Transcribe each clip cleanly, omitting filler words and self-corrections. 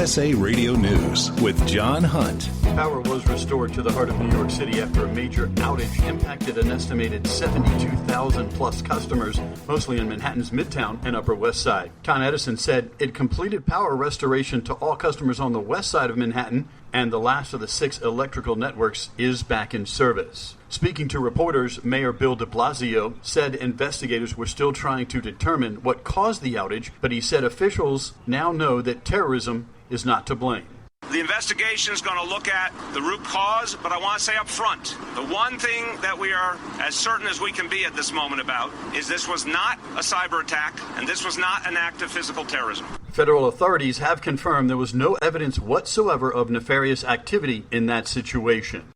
USA Radio News with John Hunt. Power was restored to the heart of New York City after a major outage impacted an estimated 72,000 plus customers, mostly in Manhattan's Midtown and Upper West Side. Con Edison said it completed power restoration to all customers on the west side of Manhattan, and the last of the 6 electrical networks is back in service. Speaking to reporters, Mayor Bill de Blasio said investigators were still trying to determine what caused the outage, but he said officials now know that terrorism is not to blame. The investigation is going to look at the root cause, but I want to say up front, the one thing that we are as certain as we can be at this moment about is this was not a cyber attack, and this was not an act of physical terrorism. Federal authorities have confirmed there was no evidence whatsoever of nefarious activity in that situation.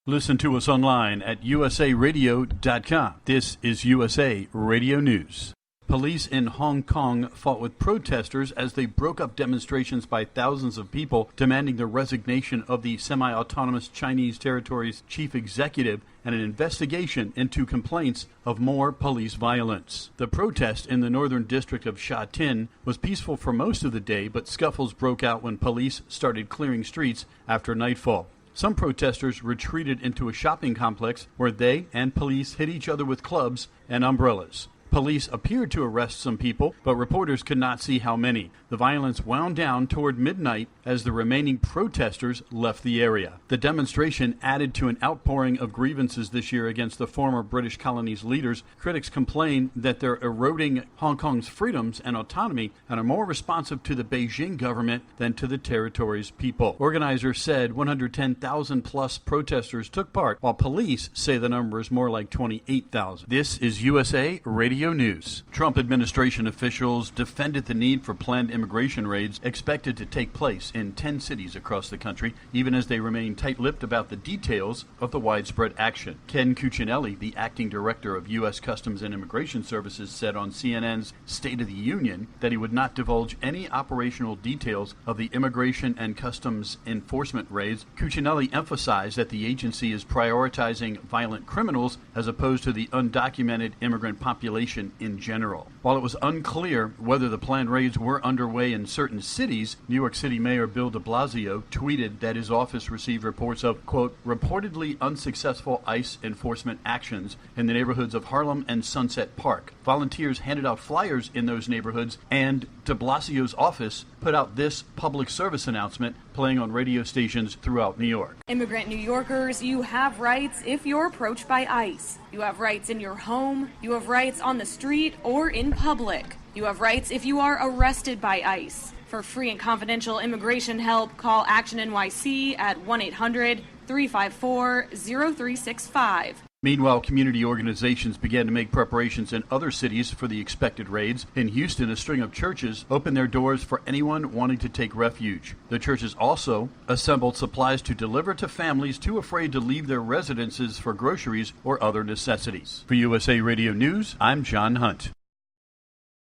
Listen to us online at usaradio.com. This is USA Radio News. Police in Hong Kong fought with protesters as they broke up demonstrations by thousands of people demanding the resignation of the semi-autonomous Chinese territory's chief executive and an investigation into complaints of more police violence. The protest in the northern district of Sha Tin was peaceful for most of the day, but scuffles broke out when police started clearing streets after nightfall. Some protesters retreated into a shopping complex where they and police hit each other with clubs and umbrellas. Police appeared to arrest some people, but reporters could not see how many. The violence wound down toward midnight as the remaining protesters left the area. The demonstration added to an outpouring of grievances this year against the former British colony's leaders. Critics complain that they're eroding Hong Kong's freedoms and autonomy and are more responsive to the Beijing government than to the territory's people. Organizers said 110,000 plus protesters took part, while police say the number is more like 28,000. This is USA Radio News. Trump administration officials defended the need for planned immigration raids expected to take place in 10 cities across the country, even as they remain tight-lipped about the details of the widespread action. Ken Cuccinelli, the acting director of U.S. Customs and Immigration Services, said on CNN's State of the Union that he would not divulge any operational details of the immigration and customs enforcement raids. Cuccinelli emphasized that the agency is prioritizing violent criminals as opposed to the undocumented immigrant population in general. While it was unclear whether the planned raids were underway in certain cities, New York City Mayor Bill de Blasio tweeted that his office received reports of, quote, reportedly unsuccessful ICE enforcement actions in the neighborhoods of Harlem and Sunset Park. Volunteers handed out flyers in those neighborhoods, and de Blasio's office put out this public service announcement playing on radio stations throughout New York. Immigrant New Yorkers, you have rights if you're approached by ICE. You have rights in your home. You have rights on the street or in public. You have rights if you are arrested by ICE. For free and confidential immigration help, call Action NYC at 1-800-354-0365. Meanwhile, community organizations began to make preparations in other cities for the expected raids. In Houston, a string of churches opened their doors for anyone wanting to take refuge. The churches also assembled supplies to deliver to families too afraid to leave their residences for groceries or other necessities. For USA Radio News, I'm John Hunt.